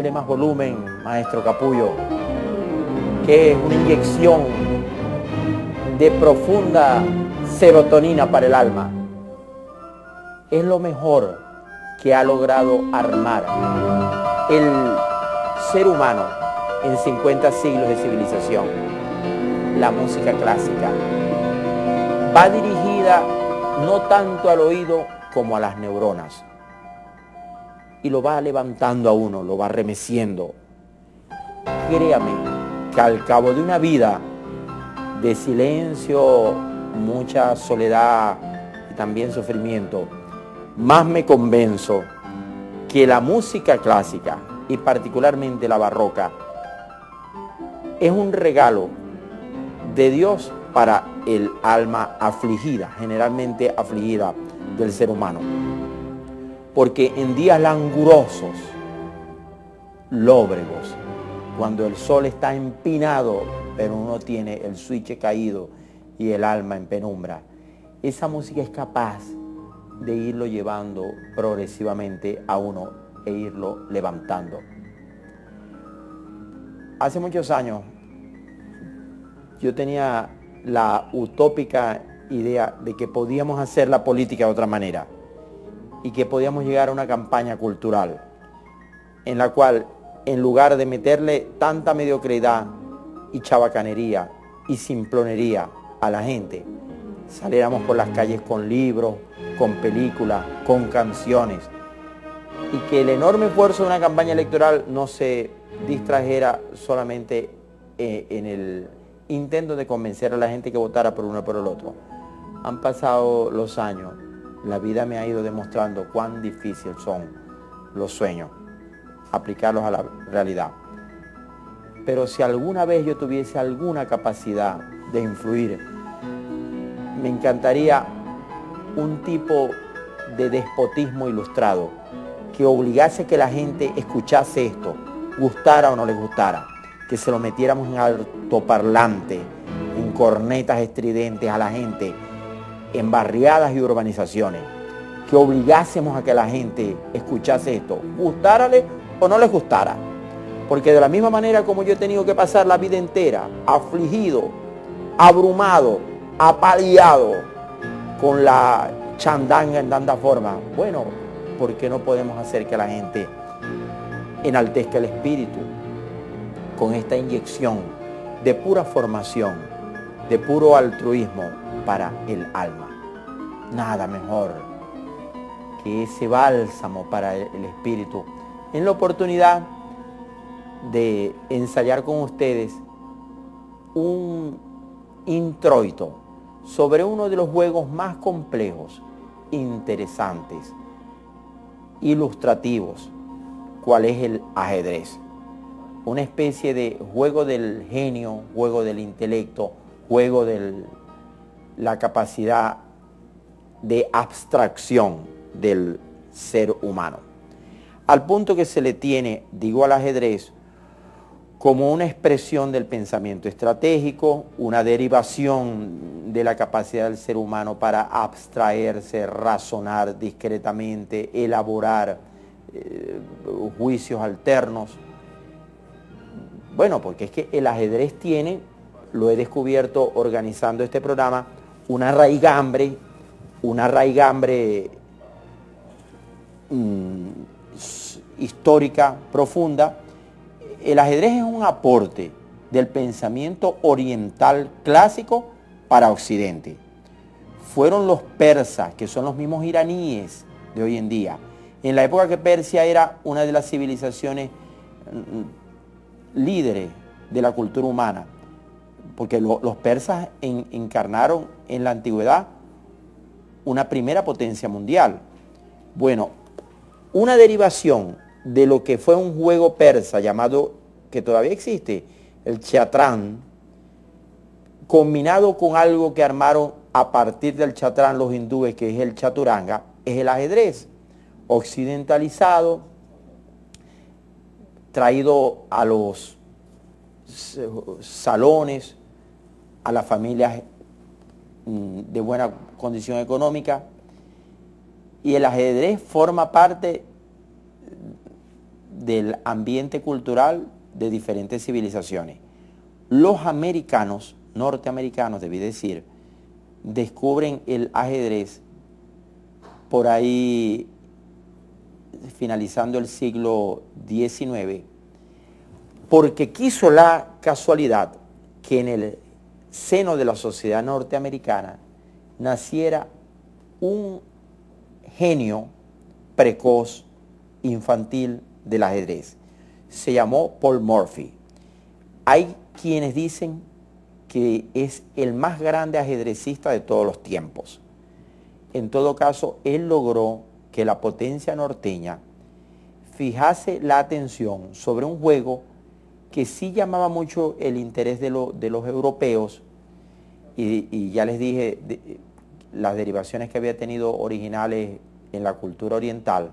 Póngale más volumen, maestro Capullo, que es una inyección de profunda serotonina para el alma. Es lo mejor que ha logrado armar el ser humano en 50 siglos de civilización. La música clásica va dirigida no tanto al oído como a las neuronas, y lo va levantando a uno, lo va remeciendo. Créame que al cabo de una vida de silencio, mucha soledad y también sufrimiento, más me convenzo que la música clásica y particularmente la barroca es un regalo de Dios para el alma afligida, generalmente afligida del ser humano. Porque en días langurosos, lóbregos, cuando el sol está empinado, pero uno tiene el switch caído y el alma en penumbra, esa música es capaz de irlo llevando progresivamente a uno e irlo levantando. Hace muchos años yo tenía la utópica idea de que podíamos hacer la política de otra manera y que podíamos llegar a una campaña cultural en la cual, en lugar de meterle tanta mediocridad y chabacanería y simplonería a la gente, saliéramos por las calles con libros, con películas, con canciones, y que el enorme esfuerzo de una campaña electoral no se distrajera solamente en el intento de convencer a la gente que votara por uno o por el otro. Han pasado los años, la vida me ha ido demostrando cuán difíciles son los sueños, aplicarlos a la realidad. Pero si alguna vez yo tuviese alguna capacidad de influir, me encantaría un tipo de despotismo ilustrado que obligase a que la gente escuchase esto, gustara o no les gustara, que se lo metiéramos en altoparlante, en cornetas estridentes a la gente, en barriadas y urbanizaciones, que obligásemos a que la gente escuchase esto, gustárale o no les gustara. Porque de la misma manera como yo he tenido que pasar la vida entera afligido, abrumado, apaleado con la chandanga en tanta forma, bueno, ¿por qué no podemos hacer que la gente enaltezca el espíritu con esta inyección de pura formación, de puro altruismo para el alma? Nada mejor que ese bálsamo para el espíritu. En la oportunidad de ensayar con ustedes un introito sobre uno de los juegos más complejos, interesantes, ilustrativos, cuál es el ajedrez. Una especie de juego del genio, juego del intelecto, juego de la capacidad de abstracción del ser humano. Al punto que se le tiene, digo, al ajedrez como una expresión del pensamiento estratégico, una derivación de la capacidad del ser humano para abstraerse, razonar discretamente, elaborar juicios alternos. Bueno, porque es que el ajedrez tiene, lo he descubierto organizando este programa, una raigambre histórica profunda. El ajedrez es un aporte del pensamiento oriental clásico para Occidente. Fueron los persas, que son los mismos iraníes de hoy en día. En la época que Persia era una de las civilizaciones líderes de la cultura humana, porque los persas encarnaron en la antigüedad una primera potencia mundial. Bueno, una derivación de lo que fue un juego persa llamado, que todavía existe, el chatrán, combinado con algo que armaron a partir del chatrán los hindúes, que es el chaturanga, es el ajedrez, occidentalizado, traído a los salones, a las familias de buena condición económica, y el ajedrez forma parte del ambiente cultural de diferentes civilizaciones. Los americanos, norteamericanos, debí decir, descubren el ajedrez por ahí finalizando el siglo XIX, porque quiso la casualidad que en el seno de la sociedad norteamericana naciera un genio precoz, infantil del ajedrez. Se llamó Paul Morphy. Hay quienes dicen que es el más grande ajedrecista de todos los tiempos. En todo caso, él logró que la potencia norteña fijase la atención sobre un juego que sí llamaba mucho el interés de los europeos, y ya les dije las derivaciones que había tenido originales en la cultura oriental,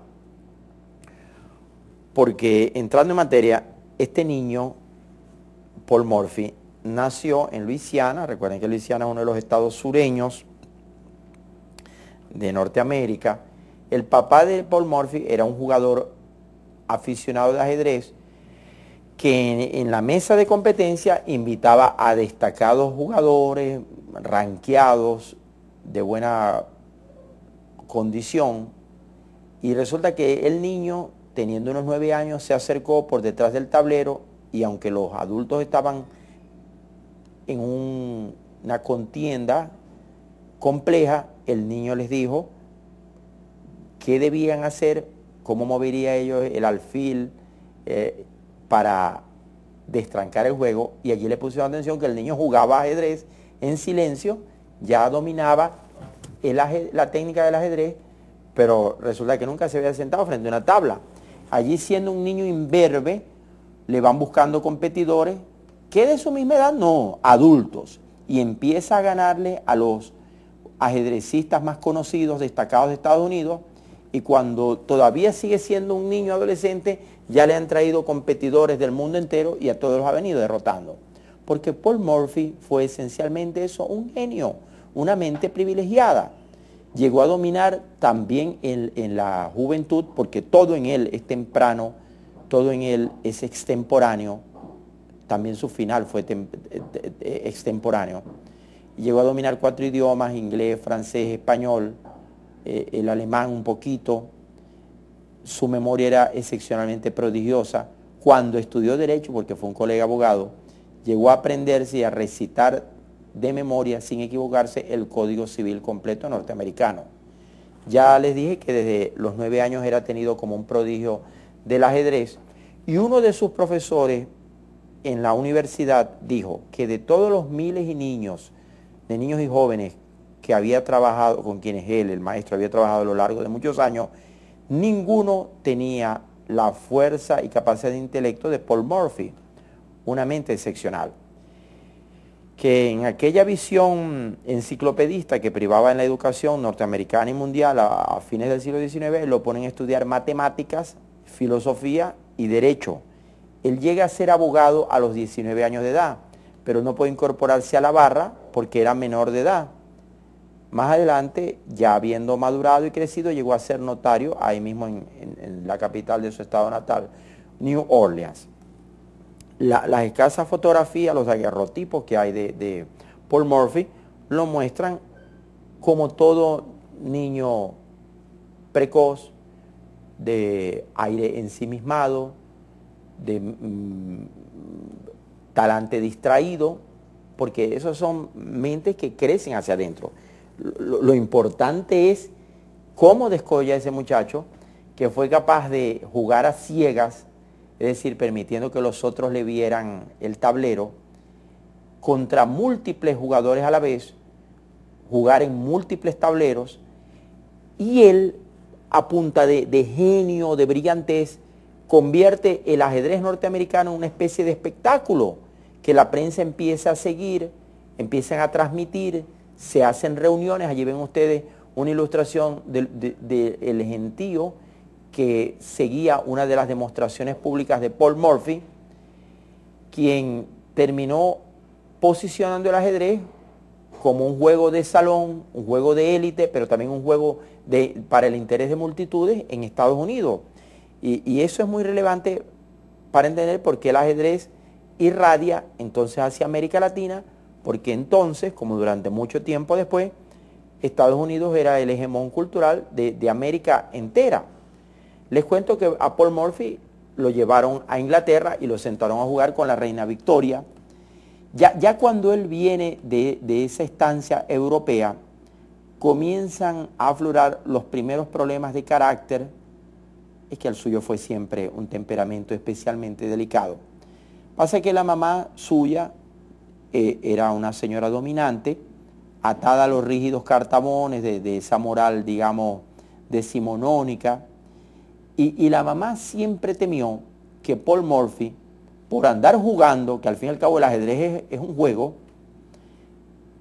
porque entrando en materia, este niño, Paul Morphy, nació en Luisiana. Recuerden que Luisiana es uno de los estados sureños de Norteamérica. El papá de Paul Morphy era un jugador aficionado de ajedrez que en la mesa de competencia invitaba a destacados jugadores, ranqueados, de buena condición, y resulta que el niño, teniendo unos 9 años, se acercó por detrás del tablero, y aunque los adultos estaban en una contienda compleja, el niño les dijo qué debían hacer, cómo movería ellos el alfil para destrancar el juego, y allí le pusieron atención que el niño jugaba ajedrez en silencio, ya dominaba la técnica del ajedrez, pero resulta que nunca se había sentado frente a una tabla. Allí, siendo un niño imberbe, le van buscando competidores que de su misma edad, no, adultos, y empieza a ganarle a los ajedrecistas más conocidos, destacados de Estados Unidos, y cuando todavía sigue siendo un niño adolescente, ya le han traído competidores del mundo entero y a todos los ha venido derrotando. Porque Paul Morphy fue esencialmente eso, un genio, una mente privilegiada. Llegó a dominar también en la juventud, porque todo en él es temprano, todo en él es extemporáneo. También su final fue extemporáneo. Llegó a dominar 4 idiomas: inglés, francés, español, el alemán un poquito. Su memoria era excepcionalmente prodigiosa. Cuando estudió Derecho, porque fue un colega abogado, llegó a aprenderse y a recitar de memoria, sin equivocarse, el Código Civil completo norteamericano. Ya les dije que desde los 9 años era tenido como un prodigio del ajedrez, y uno de sus profesores en la universidad dijo que de todos los miles de niños y jóvenes que había trabajado, con quienes él, el maestro, había trabajado a lo largo de muchos años, ninguno tenía la fuerza y capacidad de intelecto de Paul Morphy, una mente excepcional. Que en aquella visión enciclopedista que privaba en la educación norteamericana y mundial a fines del siglo XIX, lo ponen a estudiar matemáticas, filosofía y derecho. Él llega a ser abogado a los 19 años de edad, pero no puede incorporarse a la barra porque era menor de edad. Más adelante, ya habiendo madurado y crecido, llegó a ser notario ahí mismo en la capital de su estado natal, New Orleans. Las escasas fotografías, los daguerrotipos que hay de Paul Morphy, lo muestran como todo niño precoz, de aire ensimismado, de talante distraído, porque esos son mentes que crecen hacia adentro. Lo importante es cómo descolla ese muchacho, que fue capaz de jugar a ciegas, es decir, permitiendo que los otros le vieran el tablero, contra múltiples jugadores a la vez, jugar en múltiples tableros, y él, a punta de genio, de brillantez, convierte el ajedrez norteamericano en una especie de espectáculo que la prensa empieza a seguir, empiezan a transmitir, se hacen reuniones. Allí ven ustedes una ilustración del gentío que seguía una de las demostraciones públicas de Paul Morphy, quien terminó posicionando el ajedrez como un juego de salón, un juego de élite, pero también un juego para el interés de multitudes en Estados Unidos. Y eso es muy relevante para entender por qué el ajedrez irradia entonces hacia América Latina, porque entonces, como durante mucho tiempo después, Estados Unidos era el hegemón cultural de América entera. Les cuento que a Paul Morphy lo llevaron a Inglaterra y lo sentaron a jugar con la reina Victoria. Ya cuando él viene de esa estancia europea, comienzan a aflorar los primeros problemas de carácter. Es que el suyo fue siempre un temperamento especialmente delicado. Pasa que la mamá suya era una señora dominante, atada a los rígidos cartabones de esa moral, digamos, decimonónica, y la mamá siempre temió que Paul Morphy, por andar jugando, que al fin y al cabo el ajedrez es un juego,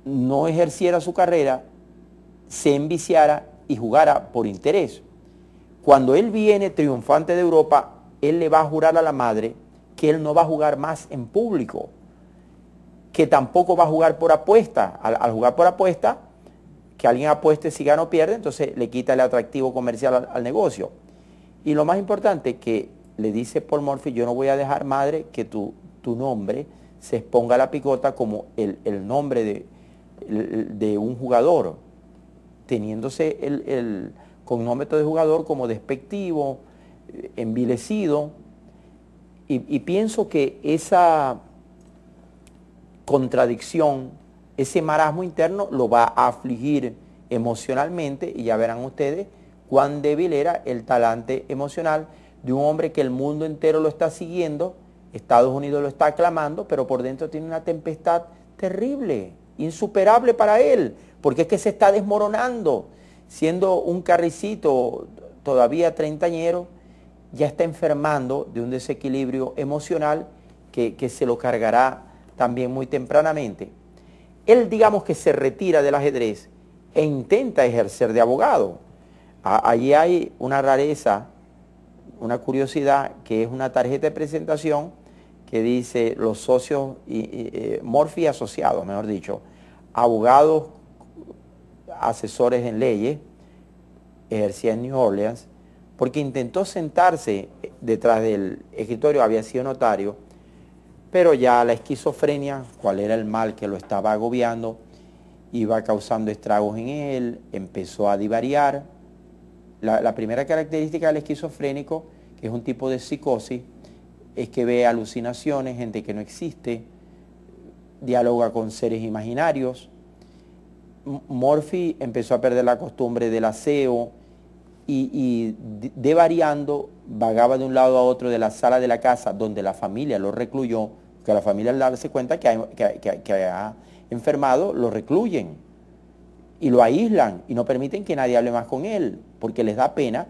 no ejerciera su carrera, se enviciara y jugara por interés. Cuando él viene triunfante de Europa, él le va a jurar a la madre que él no va a jugar más en público, que tampoco va a jugar por apuesta. Al jugar por apuesta, que alguien apueste si gana o pierde, entonces le quita el atractivo comercial al negocio. Y lo más importante, que le dice Paul Morphy: yo no voy a dejar, madre, que tu nombre se exponga a la picota como el nombre de un jugador, teniéndose el cognometro de jugador como despectivo, envilecido. Y pienso que esa contradicción, ese marasmo interno lo va a afligir emocionalmente, y ya verán ustedes cuán débil era el talante emocional de un hombre que el mundo entero lo está siguiendo, Estados Unidos lo está aclamando, pero por dentro tiene una tempestad terrible, insuperable para él, porque es que se está desmoronando. Siendo un carricito todavía treintañero, ya está enfermando de un desequilibrio emocional que se lo cargará también muy tempranamente. Él, digamos, que se retira del ajedrez e intenta ejercer de abogado. Allí hay una rareza, una curiosidad, que es una tarjeta de presentación que dice los socios, Morphy asociados, mejor dicho, abogados, asesores en leyes, ejercía en New Orleans, porque intentó sentarse detrás del escritorio, había sido notario, pero ya la esquizofrenia, cuál era el mal que lo estaba agobiando, iba causando estragos en él, empezó a divariar. La primera característica del esquizofrénico, que es un tipo de psicosis, es que ve alucinaciones, gente que no existe, dialoga con seres imaginarios. Morphy empezó a perder la costumbre del aseo y devariando, vagaba de un lado a otro de la sala de la casa donde la familia lo recluyó, que la familia, al darse cuenta que ha enfermado, lo recluyen y lo aíslan y no permiten que nadie hable más con él, porque les da pena.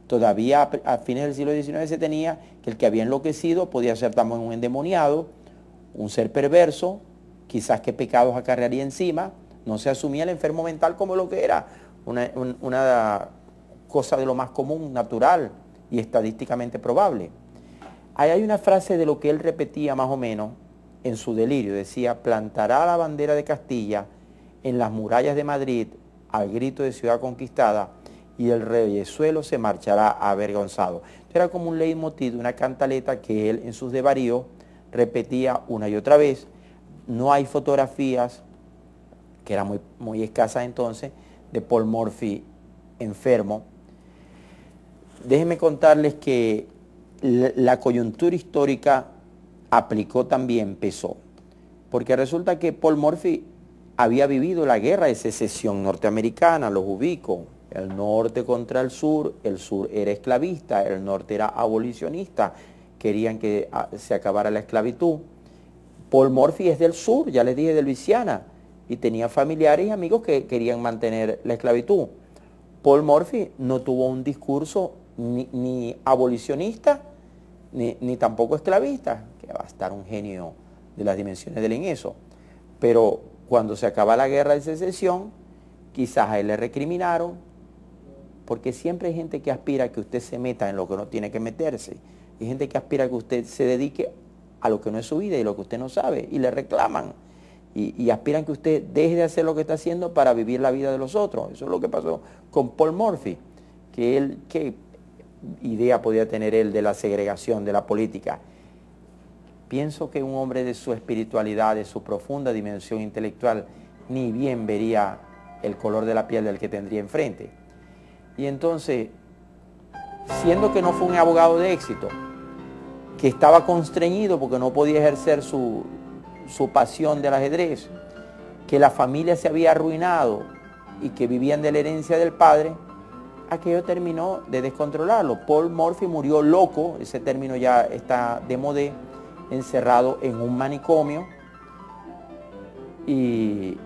Todavía a fines del siglo XIX se tenía que el que había enloquecido podía ser también un endemoniado, un ser perverso, quizás qué pecados acarrearía encima. No se asumía el enfermo mental como lo que era, una cosa de lo más común, natural y estadísticamente probable. Ahí hay una frase de lo que él repetía más o menos en su delirio. Decía: plantará la bandera de Castilla en las murallas de Madrid al grito de ciudad conquistada, y el reyezuelo se marchará avergonzado. Era como un leitmotiv, una cantaleta que él en sus desvaríos repetía una y otra vez. No hay fotografías, que eran muy escasas entonces, de Paul Morphy enfermo. Déjenme contarles que la coyuntura histórica aplicó también, pesó, porque resulta que Paul Morphy había vivido la guerra de secesión norteamericana, los ubico, el norte contra el sur era esclavista, el norte era abolicionista, querían que se acabara la esclavitud. Paul Morphy es del sur, ya les dije, de Luisiana, y tenía familiares y amigos que querían mantener la esclavitud. Paul Morphy no tuvo un discurso ni abolicionista, ni tampoco esclavista, que va a estar un genio de las dimensiones del en eso. Pero cuando se acaba la guerra de secesión, quizás a él le recriminaron, porque siempre hay gente que aspira a que usted se meta en lo que no tiene que meterse. Hay gente que aspira a que usted se dedique a lo que no es su vida y lo que usted no sabe, y le reclaman. Y aspiran que usted deje de hacer lo que está haciendo para vivir la vida de los otros. Eso es lo que pasó con Paul Morphy, que idea podía tener él de la segregación, de la política. Pienso que un hombre de su espiritualidad, de su profunda dimensión intelectual, ni bien vería el color de la piel del que tendría enfrente. Y entonces, siendo que no fue un abogado de éxito, que estaba constreñido porque no podía ejercer su pasión del ajedrez, que la familia se había arruinado y que vivían de la herencia del padre, aquello terminó de descontrolarlo. Paul Morphy murió loco, ese término ya está de moda, encerrado en un manicomio, y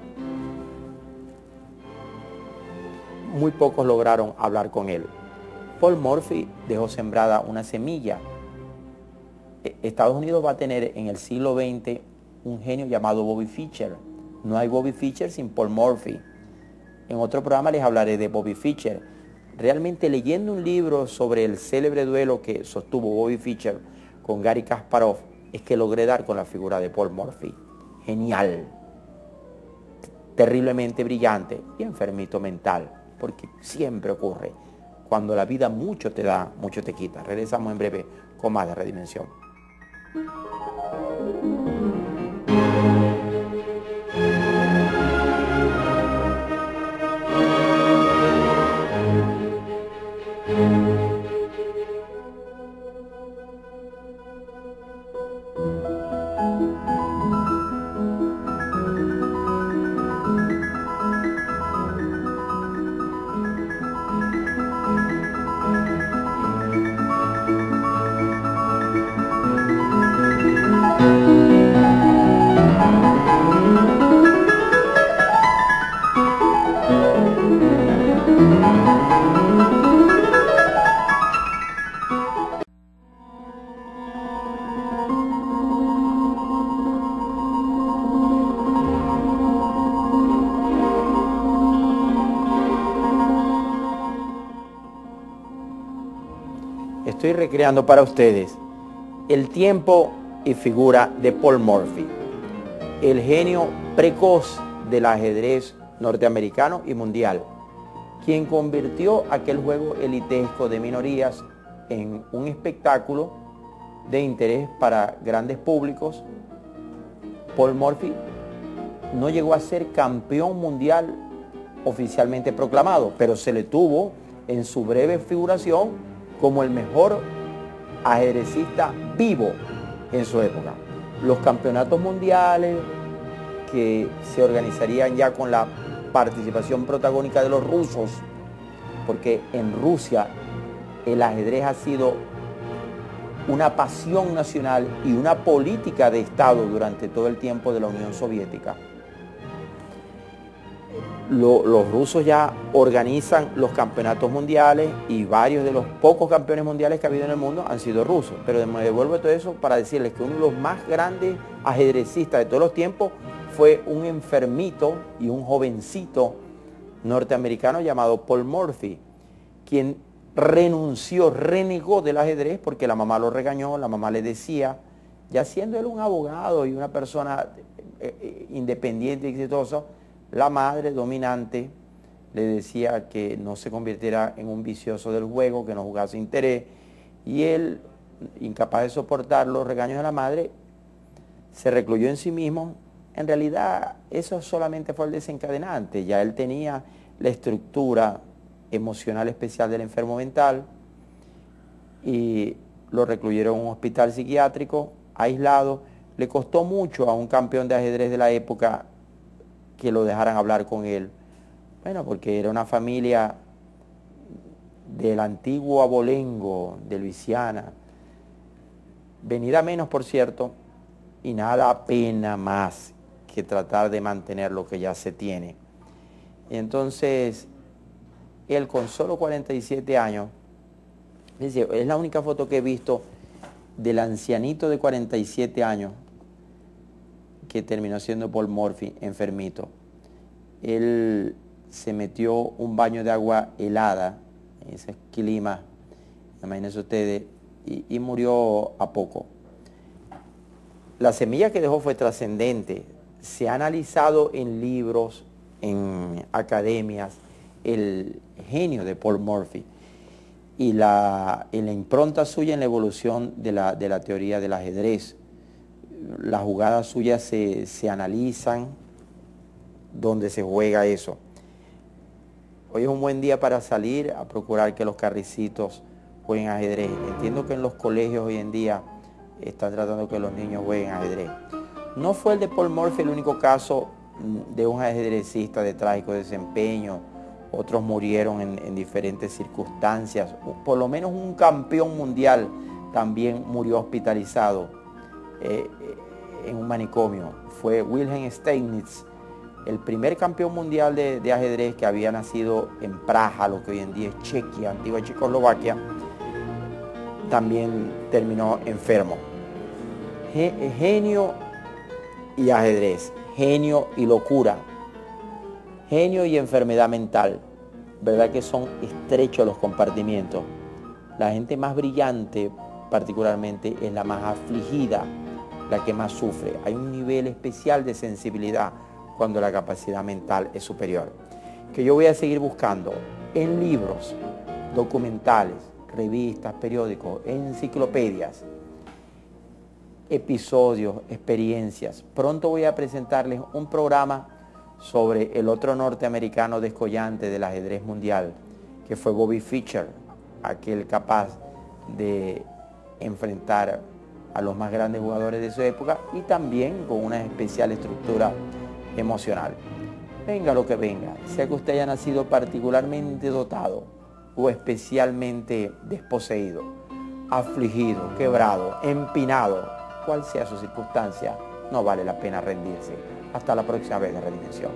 muy pocos lograron hablar con él. Paul Morphy dejó sembrada una semilla. Estados Unidos va a tener en el siglo XX un genio llamado Bobby Fischer. No hay Bobby Fischer sin Paul Morphy. En otro programa les hablaré de Bobby Fischer. Realmente, leyendo un libro sobre el célebre duelo que sostuvo Bobby Fischer con Garry Kasparov, es que logré dar con la figura de Paul Morphy. Genial, terriblemente brillante y enfermito mental, porque siempre ocurre. Cuando la vida mucho te da, mucho te quita. Regresamos en breve con más de Redimensión. Estoy recreando para ustedes el tiempo y figura de Paul Morphy, el genio precoz del ajedrez norteamericano y mundial, quien convirtió aquel juego elitesco de minorías en un espectáculo de interés para grandes públicos. Paul Morphy no llegó a ser campeón mundial oficialmente proclamado, pero se le tuvo en su breve figuración como el mejor ajedrecista vivo en su época. Los campeonatos mundiales que se organizarían ya con la participación protagónica de los rusos, porque en Rusia el ajedrez ha sido una pasión nacional y una política de Estado durante todo el tiempo de la Unión Soviética. Los rusos ya organizan los campeonatos mundiales y varios de los pocos campeones mundiales que ha habido en el mundo han sido rusos. Pero me devuelvo todo eso para decirles que uno de los más grandes ajedrecistas de todos los tiempos fue un enfermito y un jovencito norteamericano llamado Paul Morphy, quien renegó del ajedrez porque la mamá lo regañó. La mamá le decía, ya siendo él un abogado y una persona independiente y exitosa, la madre dominante le decía que no se convirtiera en un vicioso del juego, que no jugase interés, y él, incapaz de soportar los regaños de la madre, se recluyó en sí mismo. En realidad, eso solamente fue el desencadenante. Ya él tenía la estructura emocional especial del enfermo mental y lo recluyeron en un hospital psiquiátrico, aislado. Le costó mucho a un campeón de ajedrez de la época que lo dejaran hablar con él. Bueno, porque era una familia del antiguo abolengo de Luisiana, venida menos, por cierto, y nada pena más que tratar de mantener lo que ya se tiene. Entonces, él con solo 47 años, es la única foto que he visto del ancianito de 47 años que terminó siendo Paul Morphy, enfermito. Él se metió un baño de agua helada, en ese clima, imagínense ustedes, y murió a poco. La semilla que dejó fue trascendente. Se ha analizado en libros, en academias, el genio de Paul Morphy. y la impronta suya en la evolución de la teoría del ajedrez. Las jugadas suyas se analizan, dónde se juega eso. Hoy es un buen día para salir a procurar que los carricitos jueguen ajedrez. Entiendo que en los colegios hoy en día están tratando que los niños jueguen ajedrez. No fue el de Paul Morphy el único caso de un ajedrecista de trágico desempeño. Otros murieron en diferentes circunstancias. Por lo menos un campeón mundial también murió hospitalizado en un manicomio. Fue Wilhelm Steinitz, el primer campeón mundial de ajedrez, que había nacido en Praja, lo que hoy en día es Chequia, antigua Checoslovaquia. También terminó enfermo. Genio y ajedrez, genio y locura, genio y enfermedad mental, ¿verdad que son estrechos los compartimientos? La gente más brillante particularmente es la más afligida, la que más sufre. Hay un nivel especial de sensibilidad cuando la capacidad mental es superior, que yo voy a seguir buscando en libros, documentales, revistas, periódicos, enciclopedias, episodios, experiencias. Pronto voy a presentarles un programa sobre el otro norteamericano descollante del ajedrez mundial, que fue Bobby Fischer, aquel capaz de enfrentar a los más grandes jugadores de su época y también con una especial estructura emocional. Venga lo que venga, sea que usted haya nacido particularmente dotado o especialmente desposeído, afligido, quebrado, empinado, cual sea su circunstancia, no vale la pena rendirse. Hasta la próxima vez de Redimensión.